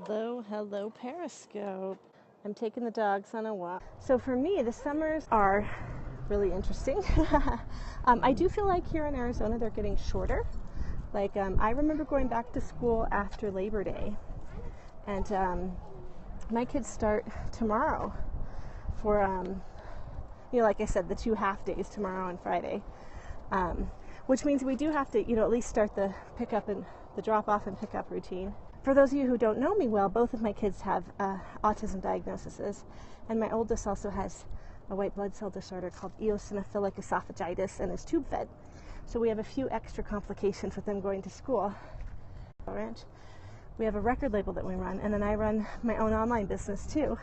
Hello, Periscope. I'm taking the dogs on a walk. So for me, the summers are really interesting. I do feel like here in Arizona, they're getting shorter. I remember going back to school after Labor Day, and my kids start tomorrow for, like I said, the 2 half days, tomorrow and Friday, which means we do have to, at least start the pickup and the drop off and pickup routine. For those of you who don't know me well, both of my kids have autism diagnoses, and my oldest also has a white blood cell disorder called eosinophilic esophagitis and is tube fed. So we have a few extra complications with them going to school. We have a record label that we run, and then I run my own online business too.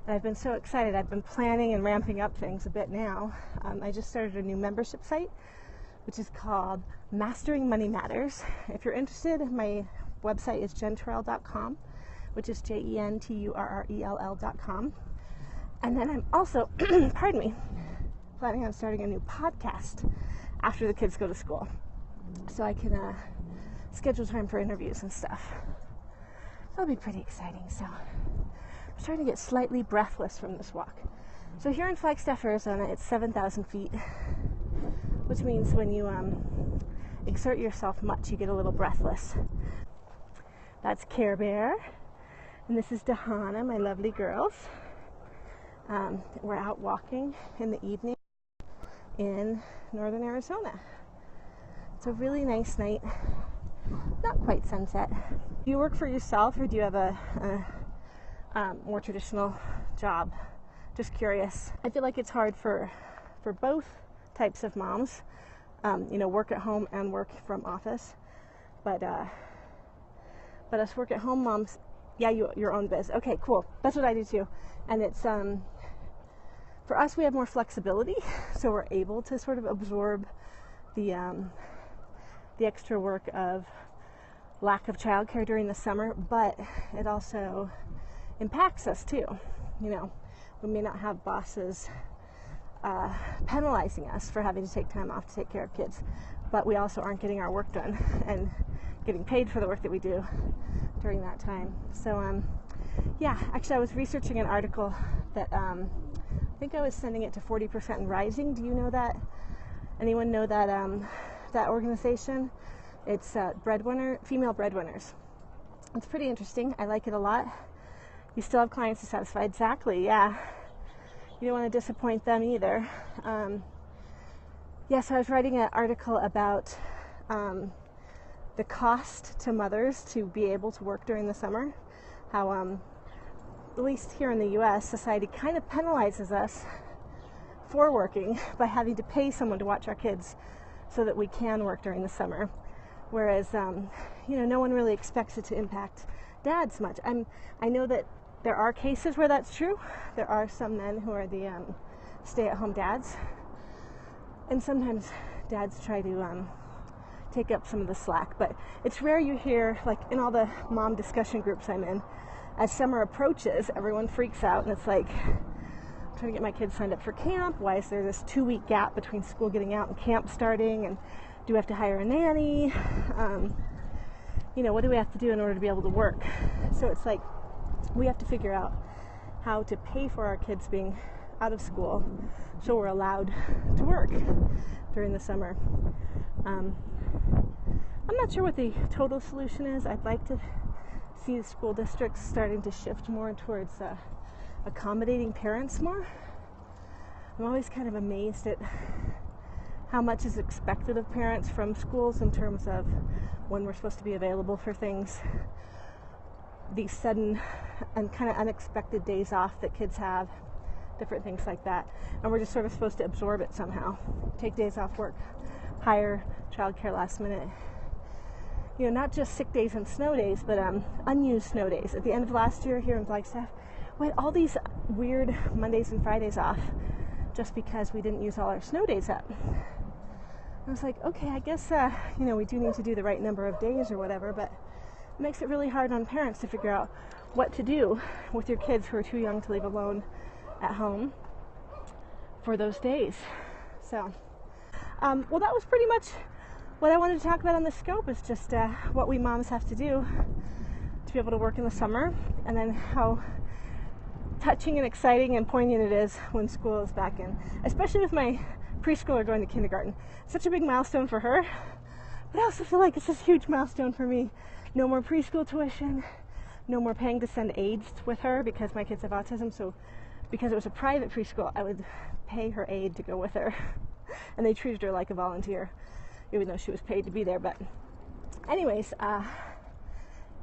And I've been so excited. I've been planning and ramping up things a bit now. I just started a new membership site, which is called Mastering Money Matters. If you're interested, my website is jenturrell.com, which is jenturrell.com. And then I'm also, pardon me, planning on starting a new podcast after the kids go to school, so I can schedule time for interviews and stuff. That'll be pretty exciting. So I'm starting to get slightly breathless from this walk. So here in Flagstaff, Arizona, it's 7,000 feet, which means when you exert yourself much, you get a little breathless. That's Care Bear, and this is Dahana, my lovely girls. We're out walking in the evening in northern Arizona. It's a really nice night, not quite sunset. Do you work for yourself, or do you have a more traditional job? Just curious. I feel like it's hard for both types of moms, work at home and work from office, but us work at home moms, your own biz. Okay, cool. That's what I do too. And it's for us, we have more flexibility, so we're able to sort of absorb the extra work of lack of childcare during the summer, but it also impacts us too. We may not have bosses penalizing us for having to take time off to take care of kids, but we also aren't getting our work done and getting paid for the work that we do during that time. So actually I was researching an article that I think I was sending it to 40% and Rising. Do you know that? Anyone know that that organization? It's female breadwinners. It's pretty interesting. I like it a lot. You still have clients to satisfy. Exactly, yeah. You don't want to disappoint them either. So I was writing an article about the cost to mothers to be able to work during the summer. How, at least here in the U.S., society kind of penalizes us for working by having to pay someone to watch our kids so that we can work during the summer. Whereas, no one really expects it to impact dads much. I know that there are cases where that's true. There are some men who are the stay-at-home dads, and sometimes dads try to take up some of the slack. But it's rare you hear, like in all the mom discussion groups I'm in, as summer approaches, everyone freaks out, and it's like, I'm trying to get my kids signed up for camp. Why is there this 2-week gap between school getting out and camp starting? And do we have to hire a nanny? What do we have to do in order to be able to work? So it's like we have to figure out how to pay for our kids being out of school so we're allowed to work during the summer. I'm not sure what the total solution is. I'd like to see the school districts starting to shift more towards accommodating parents more. I'm always kind of amazed at how much is expected of parents from schools in terms of when we're supposed to be available for things, these sudden and kind of unexpected days off that kids have, different things like that. And we're just sort of supposed to absorb it somehow. Take days off work, hire childcare last minute. Not just sick days and snow days, but unused snow days. At the end of last year here in Flagstaff, we had all these weird Mondays and Fridays off just because we didn't use all our snow days up. I was like, okay, I guess, we do need to do the right number of days or whatever, but it makes it really hard on parents to figure out what to do with your kids who are too young to leave alone at home for those days. So, that was pretty much what I wanted to talk about on the scope, is just what we moms have to do to be able to work in the summer, and then how touching and exciting and poignant it is when school is back in, especially with my preschooler going to kindergarten. Such a big milestone for her, but I also feel like it's a huge milestone for me. No more preschool tuition, no more paying to send aides with her because my kids have autism. So because it was a private preschool, I would pay her aide to go with her, and they treated her like a volunteer even though she was paid to be there. But anyways,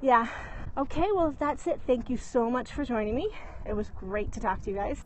yeah. Okay, well, that's it. Thank you so much for joining me. It was great to talk to you guys.